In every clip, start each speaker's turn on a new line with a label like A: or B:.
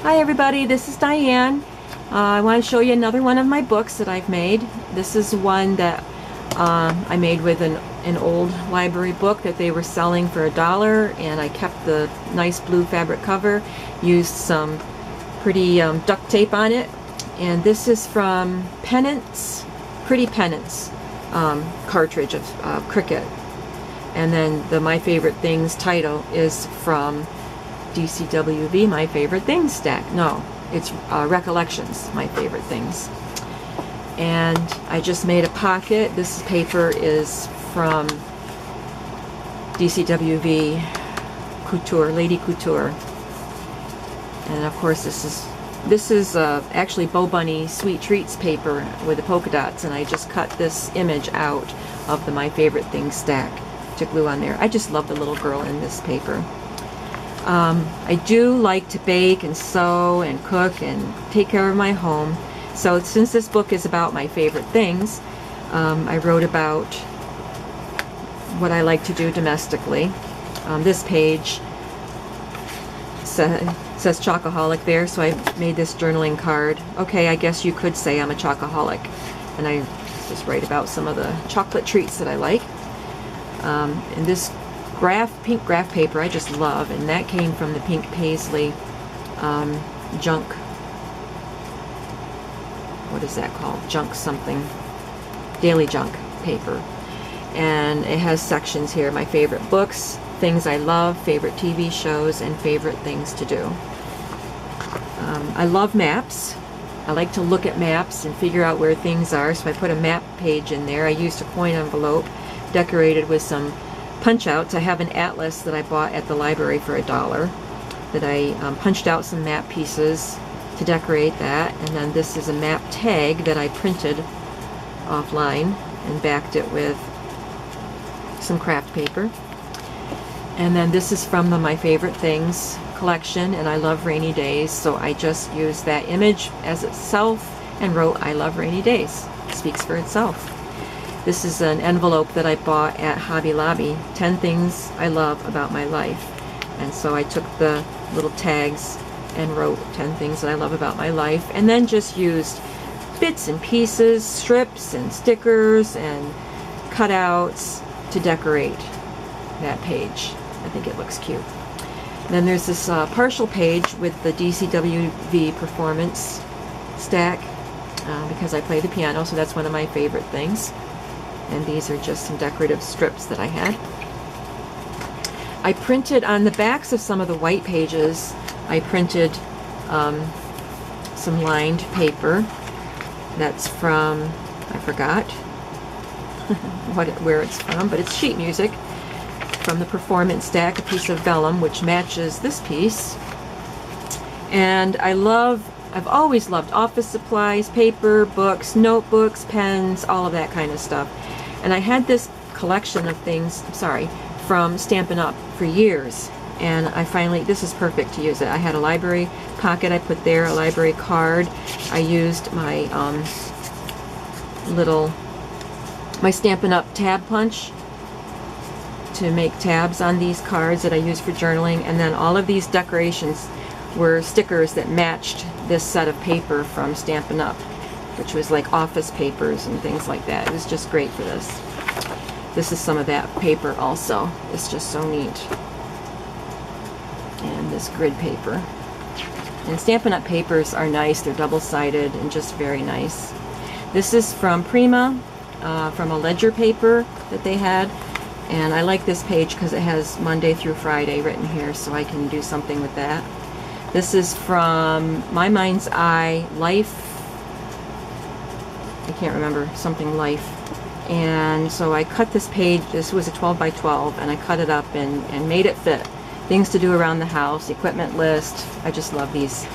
A: Hi everybody, this is Diane. I want to show you another one of my books that I've made. This is one that I made with an old library book that they were selling for $1, and I kept the nice blue fabric cover, used some pretty duct tape on it, and this is from Pennants, Pretty Pennants cartridge of Cricket. And then the My Favorite Things title is from DCWV, My Favorite Things stack. No, it's Recollections, My Favorite Things. And I just made a pocket. This paper is from DCWV Couture, Lady Couture. And of course this is actually Bo Bunny Sweet Treats paper with the polka dots, and I just cut this image out of the My Favorite Things stack to glue on there. I just love the little girl in this paper. I do like to bake and sew and cook and take care of my home. So since this book is about my favorite things, I wrote about what I like to do domestically. This page says Chocoholic there, so I made this journaling card. Okay, I guess you could say I'm a chocoholic. And I just write about some of the chocolate treats that I like. And this pink graph paper I just love, and that came from the Pink Paisley junk, what is that called? Junk something, daily junk paper. And it has sections here: my favorite books, things I love, favorite TV shows, and favorite things to do. I love maps. I like to look at maps and figure out where things are, so I put a map page in there. I used a coin envelope decorated with some punch outs. I have an atlas that I bought at the library for $1 that I punched out some map pieces to decorate that, and then this is a map tag that I printed offline and backed it with some craft paper. And then this is from the My Favorite Things collection, and I love rainy days, so I just used that image as itself and wrote I love rainy days. It speaks for itself. This is an envelope that I bought at Hobby Lobby, 10 things I love about my life. And so I took the little tags and wrote 10 things that I love about my life, and then just used bits and pieces, strips and stickers and cutouts to decorate that page. I think it looks cute. And then there's this partial page with the DCWV Performance stack because I play the piano, so that's one of my favorite things. And these are just some decorative strips that I had. I printed on the backs of some of the white pages, I printed some lined paper. That's from, I forgot where it's from, but it's sheet music from the Performance stack, a piece of vellum which matches this piece. And I've always loved office supplies, paper, books, notebooks, pens, all of that kind of stuff. And I had this collection of things, from Stampin' Up! For years. And I finally, this is perfect to use it. I had a library pocket I put there, a library card. I used my my Stampin' Up! Tab punch to make tabs on these cards that I use for journaling. And then all of these decorations were stickers that matched this set of paper from Stampin' Up!, which was like office papers and things like that. It was just great for this. This is some of that paper also. It's just so neat. And this grid paper. And Stampin' Up! Papers are nice. They're double-sided and just very nice. This is from Prima, from a ledger paper that they had. And I like this page because it has Monday through Friday written here, so I can do something with that. This is from My Mind's Eye Life. I can't remember, something Life. And so I cut this page. This was a 12 by 12, and I cut it up and made it fit. Things to do around the house, equipment list. I just love these,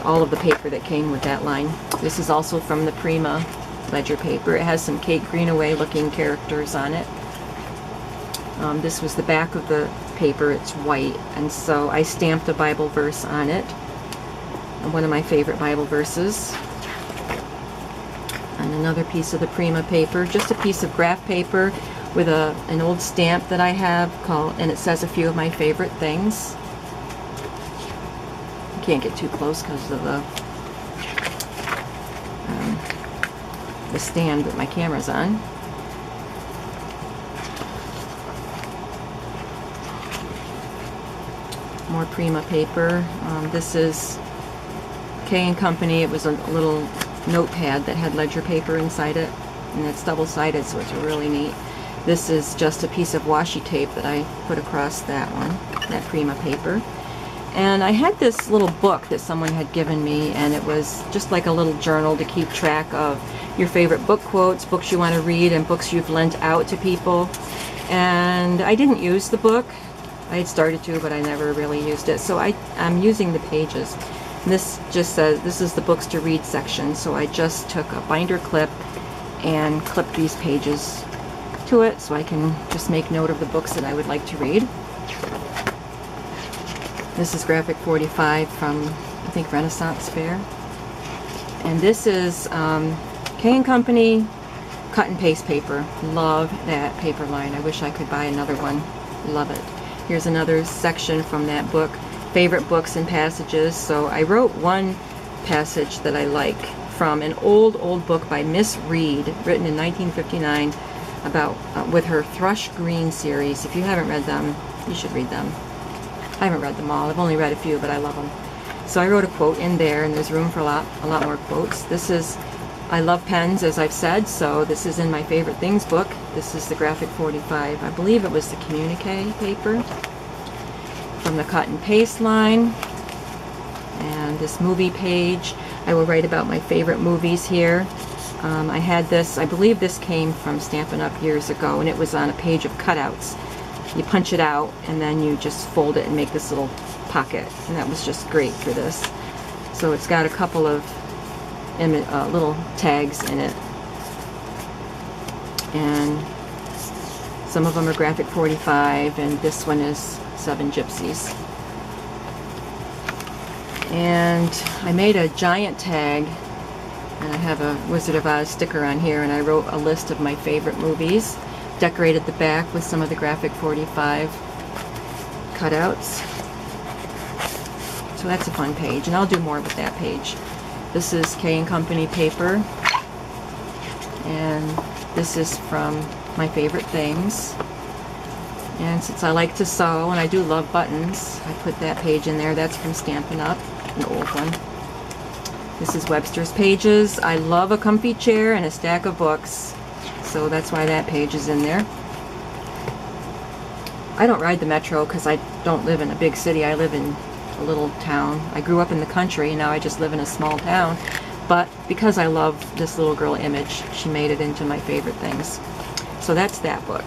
A: all of the paper that came with that line. This is also from the Prima ledger paper. It has some Kate Greenaway looking characters on it. This was the back of the paper. It's white, and so I stamped a Bible verse on it. One of my favorite Bible verses. And another piece of the Prima paper, just a piece of graph paper with an old stamp that I have and it says a few of my favorite things. can't get too close because of the stand that my camera's on. More Prima paper. This is K & Company. It was a little notepad that had ledger paper inside it, and it's double-sided, so it's really neat. This is just a piece of washi tape that I put across that one, that Prima paper. And I had this little book that someone had given me, and it was just like a little journal to keep track of your favorite book quotes, books you want to read, and books you've lent out to people. And I didn't use the book. I had started to, but I never really used it. So I'm using the pages. And this just says, this is the books to read section. So I just took a binder clip and clipped these pages to it so I can just make note of the books that I would like to read. This is Graphic 45 from, I think, Renaissance Fair. And this is K & Company cut and paste paper. Love that paper line. I wish I could buy another one. Love it. Here's another section from that book, favorite books and passages. So I wrote one passage that I like from an old book by Miss Reed, written in 1959, about with her Thrush Green series. If you haven't read them, you should read them. I haven't read them all. I've only read a few, but I love them. So I wrote a quote in there, and there's room for a lot more quotes. This is, I love pens, as I've said, so this is in my favorite things book. This is the Graphic 45. I believe it was the communique paper from the cut and paste line. And this movie page, I will write about my favorite movies here. I had this, I believe this came from Stampin' Up! Years ago, and it was on a page of cutouts. You punch it out, and then you just fold it and make this little pocket, and that was just great for this. So it's got a couple of little tags in it, and some of them are Graphic 45, and this one is 7 Gypsies. And I made a giant tag, and I have a Wizard of Oz sticker on here, and I wrote a list of my favorite movies, decorated the back with some of the Graphic 45 cutouts. So that's a fun page, and I'll do more with that page. This is K & Company paper, and this is from my favorite things. And since I like to sew, and I do love buttons, I put that page in there. That's from Stampin' Up!, an old one. This is Webster's Pages. I love a comfy chair and a stack of books, so that's why that page is in there. I don't ride the metro because I don't live in a big city. I live in a little town. I grew up in the country, and now I just live in a small town. But because I love this little girl image, she made it into my favorite things. So that's that book.